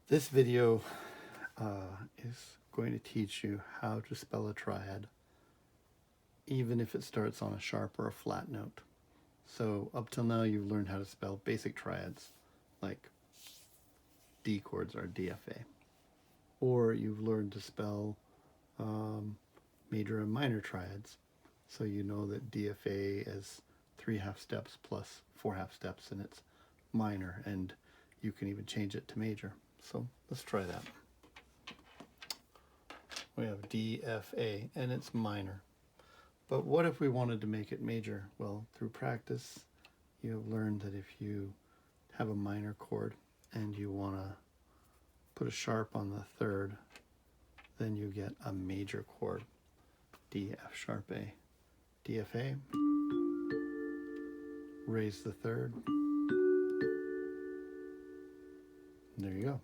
This video is going to teach you how to spell a triad, even if it starts on a sharp or a flat note. So up till now, you've learned how to spell basic triads, like D chords are DFA. Or you've learned to spell major and minor triads. So you know that DFA is 3 half steps plus 4 half steps, and it's minor, and you can even change it to major. So let's try that. We have DFA, and it's minor. But what if we wanted to make it major? Well, through practice, you have learned that if you have a minor chord and you want to put a sharp on the third, then you get a major chord, D, F sharp A. DFA, raise the third. There you go.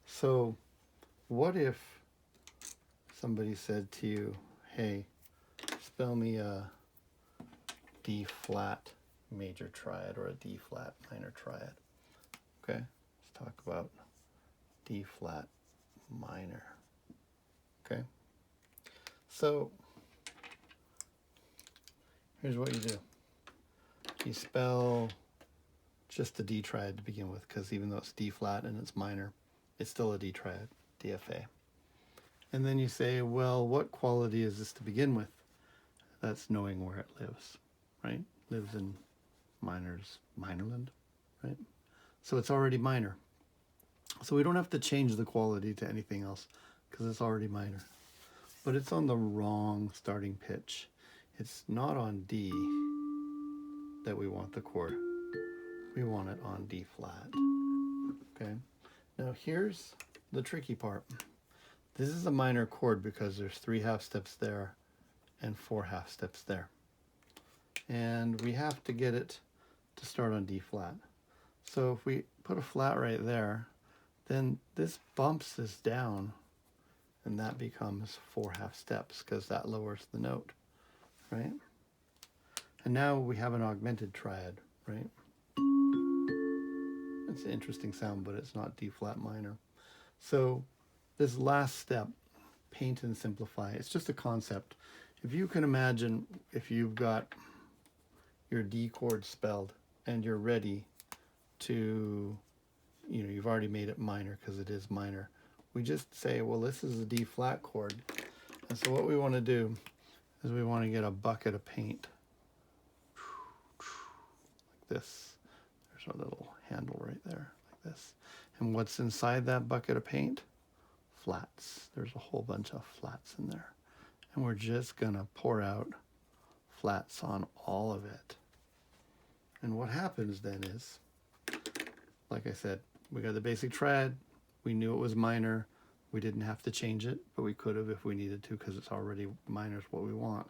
So what if somebody said to you, hey, spell me a D flat major triad or a D flat minor triad? Okay, let's talk about D flat minor. Okay, so here's what you do. You spell just the D triad to begin with, because even though it's D flat and it's minor, it's still a D triad, DFA. And then you say, well, what quality is this to begin with? That's knowing where it lives, right? Lives in Minorland, right? So it's already minor. So we don't have to change the quality to anything else because it's already minor. But it's on the wrong starting pitch. It's not on D that we want the chord. We want it on D flat. Okay. Now here's the tricky part. This is a minor chord because there's 3 half steps there and 4 half steps there. And we have to get it to start on D flat. So if we put a flat right there, then this bumps this down, and that becomes 4 half steps because that lowers the note, right? And now we have an augmented triad, right? It's an interesting sound, but it's not D flat minor. So this last step, paint and simplify, it's just a concept. If you can imagine, if you've got your D chord spelled and you're ready to, you've already made it minor because it is minor. We just say, well, this is a D flat chord. And so what we want to do is we want to get a bucket of paint. Like this. There's our little handle right there, like this. And what's inside that bucket of paint? Flats. There's a whole bunch of flats in there. And we're just going to pour out flats on all of it. And what happens then is, like I said, we got the basic triad. We knew it was minor. We didn't have to change it, but we could have if we needed to because it's already minor is what we want.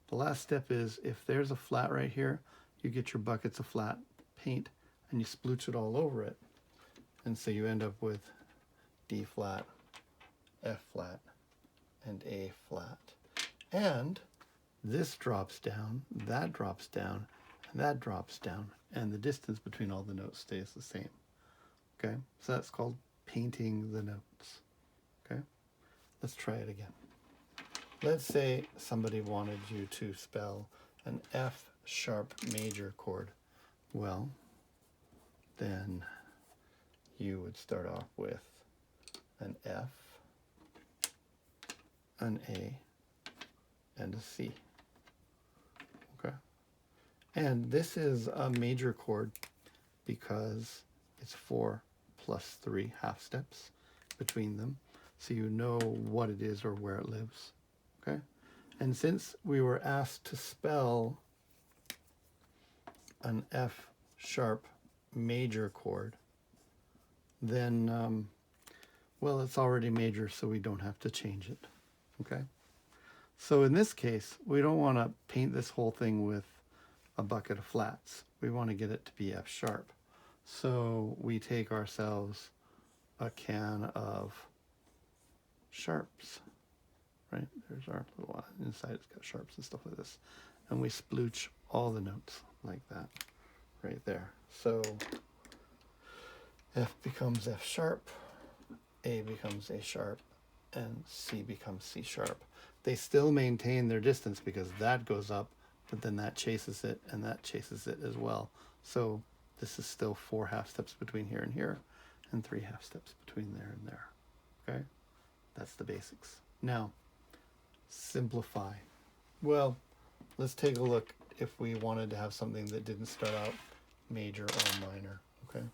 The last step is if there's a flat right here, you get your buckets of flat paint and you splooch it all over it. And so you end up with D flat, F flat, and A flat. And this drops down, that drops down, and that drops down, and the distance between all the notes stays the same. Okay, so that's called painting the notes. Okay, let's try it again. Let's say somebody wanted you to spell an F sharp major chord. Well, then you would start off with an F, an A, and a C. Okay, and this is a major chord because it's 4 plus 3 half steps between them, so you know what it is or where it lives. Okay, and since we were asked to spell an F sharp major chord, then well, it's already major, so we don't have to change it. Okay, so in this case, we don't want to paint this whole thing with a bucket of flats. We want to get it to be F sharp. So we take ourselves a can of sharps, right? There's our little one. Inside it's got sharps and stuff like this. And we splooch all the notes like that right there. So F becomes F sharp, A becomes A sharp, and C becomes C sharp. They still maintain their distance because that goes up, but then that chases it, and that chases it as well. So this is still 4 half steps between here and here, and 3 half steps between there and there. Okay? That's the basics. Now, simplify. Well, let's take a look if we wanted to have something that didn't start out major or minor. Okay?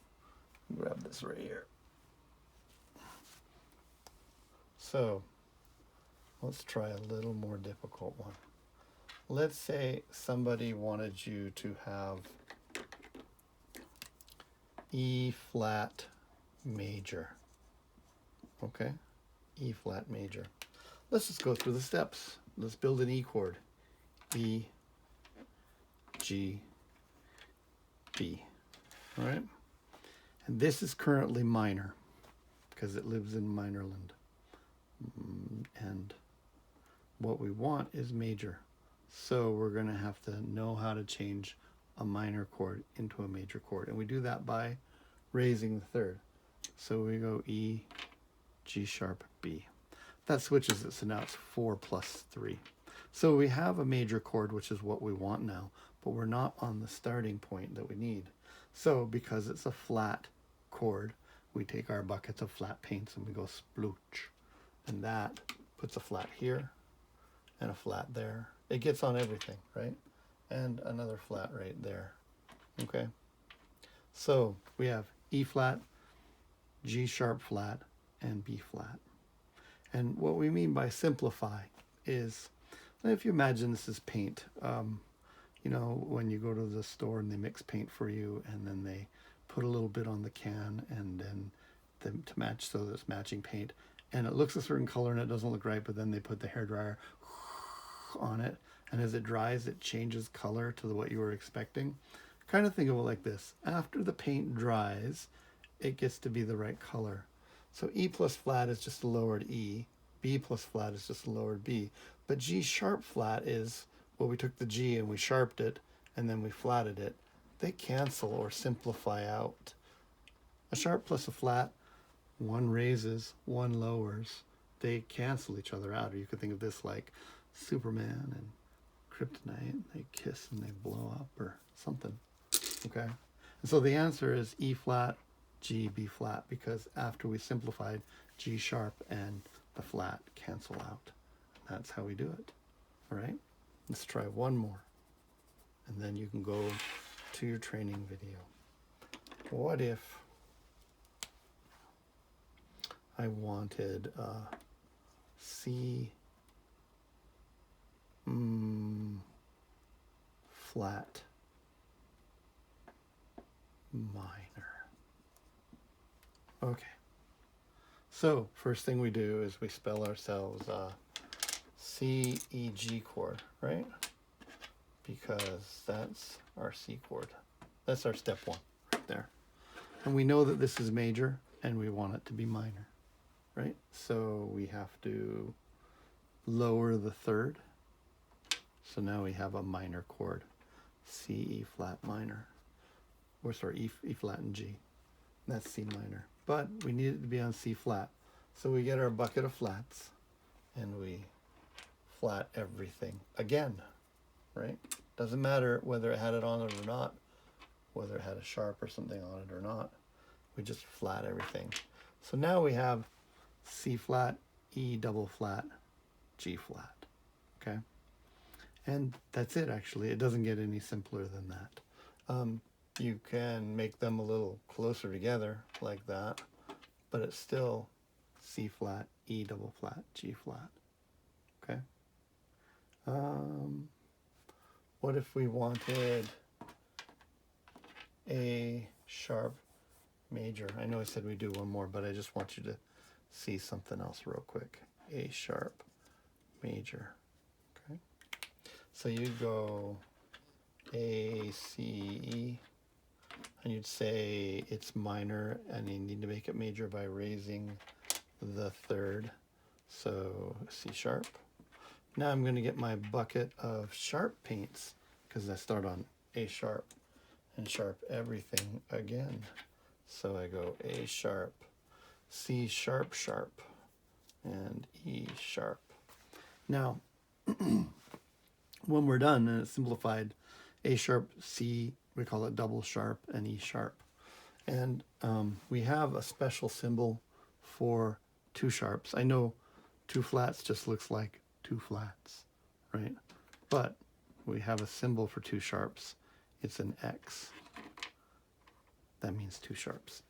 Grab this right here. So, let's try a little more difficult one. Let's say somebody wanted you to have E flat major. Okay? E flat major. Let's just go through the steps. Let's build an E chord. E, G, B. All right? And this is currently minor because it lives in Minorland. And what we want is major. So we're going to have to know how to change a minor chord into a major chord. And we do that by raising the third. So we go E, G sharp, B. That switches it, so now it's 4 plus 3. So we have a major chord, which is what we want now, but we're not on the starting point that we need. So because it's a flat chord, we take our buckets of flat paints and we go splooch. And that puts a flat here and a flat there. It gets on everything, right? And another flat right there. Okay? So we have E flat, G sharp flat, and B flat. And what we mean by simplify is, if you imagine this is paint, you know, when you go to the store and they mix paint for you and then they put a little bit on the can and then to match so that it's matching paint. And it looks a certain color and it doesn't look right, but then they put the hairdryer on it. And as it dries, it changes color to what you were expecting. Kind of think of it like this. After the paint dries, it gets to be the right color. So E plus flat is just a lowered E. B plus flat is just a lowered B. But G sharp flat is, well, we took the G and we sharped it and then we flatted it. They cancel or simplify out. A sharp plus a flat, one raises, one lowers. They cancel each other out. Or you could think of this like Superman and Kryptonite. They kiss and they blow up or something. Okay? And so the answer is E flat, G, B flat, because after we simplified, G sharp and the flat cancel out. And that's how we do it. All right? Let's try one more. And then you can go to your training video. What if I wanted C flat minor? Okay. So first thing we do is we spell ourselves C, E, G chord, right? Because that's our C chord. That's our step 1 right there. And we know that this is major and we want it to be minor, right? So we have to lower the third. So now we have a minor chord, C, E flat minor. Or sorry, E flat and G. That's C minor. But we need it to be on C flat. So we get our bucket of flats and we flat everything again, right? Doesn't matter whether it had it on it or not, whether it had a sharp or something on it or not. We just flat everything. So now we have C flat, E double flat, G flat, okay? And that's it, actually. It doesn't get any simpler than that. You can make them a little closer together like that, but it's still C flat, E double flat, G flat, okay? What if we wanted A sharp major? I know I said we do one more, but I just want you to see something else real quick. A sharp major, okay? So you'd go A, C, E, and you'd say it's minor, and you need to make it major by raising the third. So C sharp. Now I'm going to get my bucket of sharp paints, because I start on A sharp and sharp everything again. So I go A sharp, C sharp, sharp, and E sharp. Now, when we're done and it's simplified, A sharp, C, we call it double sharp, and E sharp. And we have a special symbol for two sharps. I know two flats just looks like two flats, right? But we have a symbol for two sharps. It's an X. That means two sharps.